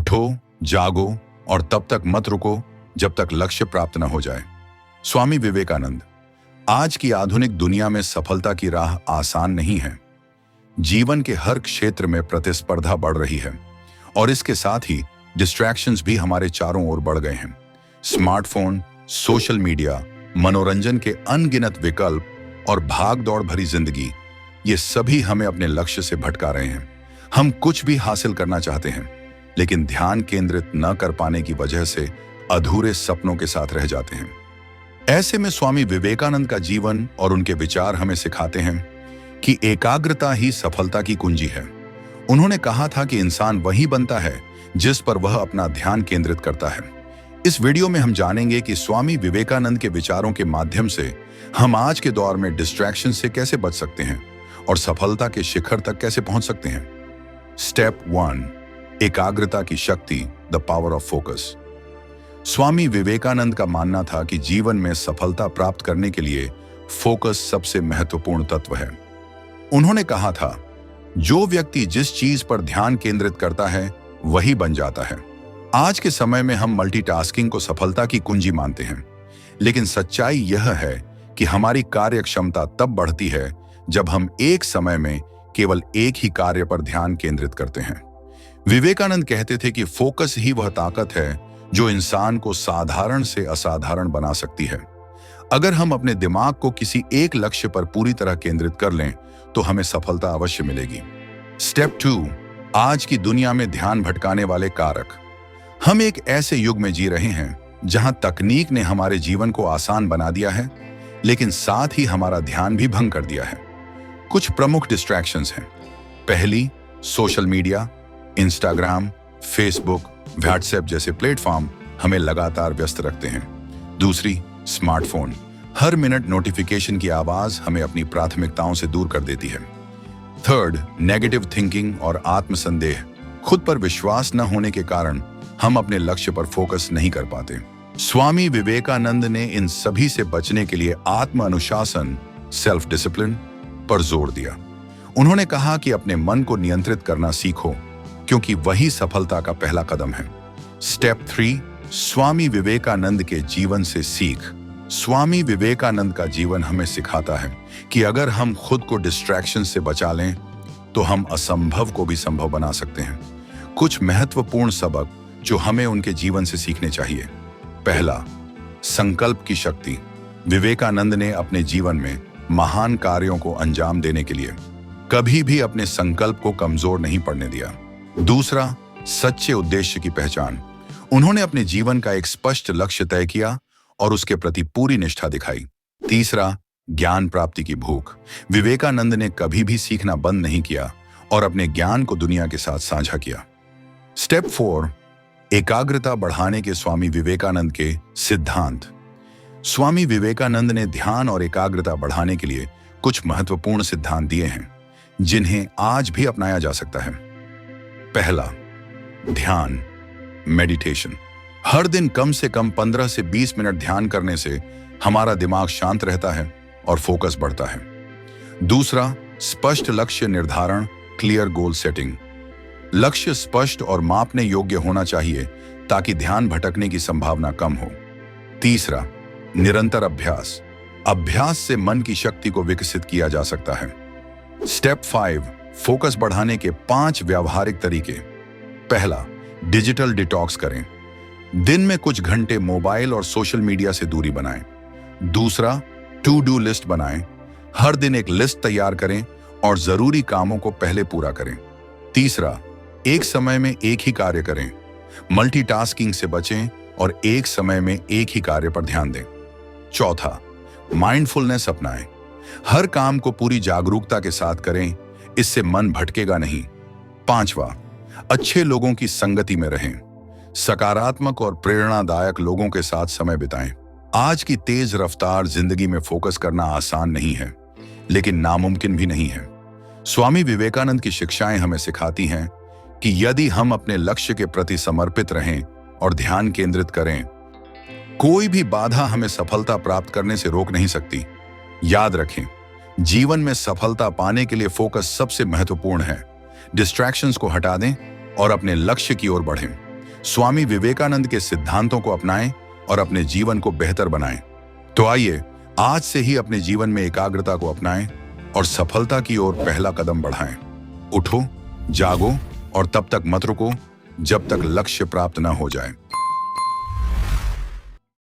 उठो, जागो और तब तक मत रुको जब तक लक्ष्य प्राप्त न हो जाए। स्वामी विवेकानंद। आज की आधुनिक दुनिया में सफलता की राह आसान नहीं है। जीवन के हर क्षेत्र में प्रतिस्पर्धा बढ़ रही है और इसके साथ ही डिस्ट्रैक्शंस भी हमारे चारों ओर बढ़ गए हैं। स्मार्टफोन, सोशल मीडिया, मनोरंजन के अनगिनत विकल्प और भाग-दौड़ भरी जिंदगी, ये सभी हमें अपने लक्ष्य से भटका रहे हैं। हम कुछ भी हासिल करना चाहते हैं, लेकिन ध्यान केंद्रित न कर पाने की वजह से अधूरे सपनों के साथ रह जाते हैं। ऐसे में स्वामी विवेकानंद का जीवन और उनके विचार हमें सिखाते हैं कि एकाग्रता ही सफलता की कुंजी है। उन्होंने कहा था कि इंसान वही बनता है जिस पर वह अपना ध्यान केंद्रित करता है। इस वीडियो में हम जानेंगे कि स्वामी विवेकानंद के विचारों के माध्यम से हम आज के दौर में डिस्ट्रैक्शन से कैसे बच सकते हैं और सफलता के शिखर तक कैसे पहुंच सकते हैं। स्टेप 1, एकाग्रता की शक्ति, the power of focus. Swami Vivekananda का मानना था कि जीवन में सफलता प्राप्त करने के लिए फोकस सबसे महत्वपूर्ण तत्व है। उन्होंने कहा था, जो व्यक्ति जिस चीज पर ध्यान केंद्रित करता है वही बन जाता है। आज के समय में हम मल्टीटास्किंग को सफलता की कुंजी मानते हैं, लेकिन सच्चाई यह है कि हमारी कार्य क्षमता तब बढ़ती है जब हम एक समय में केवल एक ही कार्य पर ध्यान केंद्रित करते हैं। विवेकानंद कहते थे कि फोकस ही वह ताकत है जो इंसान को साधारण से असाधारण बना सकती है। अगर हम अपने दिमाग को किसी एक लक्ष्य पर पूरी तरह केंद्रित कर लें तो हमें सफलता अवश्य मिलेगी। स्टेप 2, आज की दुनिया में ध्यान भटकाने वाले कारक। हम एक ऐसे युग में जी रहे हैं जहां तकनीक ने हमारे जीवन को आसान बना दिया है, लेकिन साथ ही हमारा ध्यान भी भंग कर दिया है। कुछ प्रमुख डिस्ट्रैक्शंस हैं। पहली, social media, Instagram, Facebook, WhatsApp जैसे प्लेटफॉर्म हमें लगातार व्यस्त रखते हैं। दूसरी, स्मार्टफोन। हर मिनट नोटिफिकेशन की आवाज हमें अपनी प्राथमिकताओं से दूर कर देती है। थर्ड, नेगेटिव थिंकिंग और आत्मसंदेह। खुद पर विश्वास न होने के कारण हम अपने लक्ष्य पर फोकस नहीं कर पाते। स्वामी विवेकानंद ने इन सभी से बचने के लिए आत्म अनुशासन, सेल्फ डिसिप्लिन पर जोर दिया। उन्होंने कहा कि अपने मन को नियंत्रित करना सीखो, क्योंकि वही सफलता का पहला कदम है। स्टेप 3, स्वामी विवेकानंद के जीवन से सीख। स्वामी विवेकानंद का जीवन हमें सिखाता है कि अगर हम खुद को डिस्ट्रैक्शन से बचा लें तो हम असंभव को भी संभव बना सकते हैं। कुछ महत्वपूर्ण सबक जो हमें उनके जीवन से सीखने चाहिए। पहला, संकल्प की शक्ति। विवेकानंद ने अपने जीवन में महान कार्यों को अंजाम देने के लिए कभी भी अपने संकल्प को कमजोर नहीं पड़ने दिया। दूसरा, सच्चे उद्देश्य की पहचान। उन्होंने अपने जीवन का एक स्पष्ट लक्ष्य तय किया और उसके प्रति पूरी निष्ठा दिखाई। तीसरा, ज्ञान प्राप्ति की भूख। विवेकानंद ने कभी भी सीखना बंद नहीं किया और अपने ज्ञान को दुनिया के साथ साझा किया। स्टेप 4, एकाग्रता बढ़ाने के स्वामी विवेकानंद के सिद्धांत। स्वामी विवेकानंद ने ध्यान और एकाग्रता बढ़ाने के लिए कुछ महत्वपूर्ण सिद्धांत दिए हैं जिन्हें आज भी अपनाया जा सकता है। पहला, ध्यान, मेडिटेशन। हर दिन कम से कम 15 से 20 मिनट ध्यान करने से हमारा दिमाग शांत रहता है और फोकस बढ़ता है। दूसरा, स्पष्ट लक्ष्य निर्धारण, क्लियर गोल सेटिंग। लक्ष्य स्पष्ट और मापने योग्य होना चाहिए ताकि ध्यान भटकने की संभावना कम हो। तीसरा, निरंतर अभ्यास। अभ्यास से मन की शक्ति को विकसित किया जा सकता है। स्टेप 5, फोकस बढ़ाने के 5 व्यावहारिक तरीके। पहला, डिजिटल डिटॉक्स करें। दिन में कुछ घंटे मोबाइल और सोशल मीडिया से दूरी बनाएं। दूसरा, टू डू लिस्ट बनाएं। हर दिन एक लिस्ट तैयार करें और जरूरी कामों को पहले पूरा करें। तीसरा, एक समय में एक ही कार्य करें। मल्टीटास्किंग से बचें और एक समय में एक ही कार्य पर ध्यान दें। चौथा, माइंडफुलनेस अपनाएं। हर काम को पूरी जागरूकता के साथ करें, इससे मन भटकेगा नहीं। पांचवा, अच्छे लोगों की संगति में रहें। सकारात्मक और प्रेरणादायक लोगों के साथ समय बिताएं। आज की तेज रफ्तार जिंदगी में फोकस करना आसान नहीं है, लेकिन नामुमकिन भी नहीं है। स्वामी विवेकानंद की शिक्षाएं हमें सिखाती हैं कि यदि हम अपने लक्ष्य के प्रति समर्पित रहें और ध्यान केंद्रित करें, कोई भी बाधा हमें सफलता प्राप्त करने से रोक नहीं सकती। याद रखें, जीवन में सफलता पाने के लिए फोकस सबसे महत्वपूर्ण है। डिस्ट्रैक्शंस को हटा दें और अपने लक्ष्य की ओर बढ़ें। स्वामी विवेकानंद के सिद्धांतों को अपनाएं और अपने जीवन को बेहतर बनाएं। तो आइए आज से ही अपने जीवन में एकाग्रता को अपनाएं और सफलता की ओर पहला कदम बढ़ाएं। उठो, जागो और तब तक मत रुको जब तक लक्ष्य प्राप्त न हो जाए।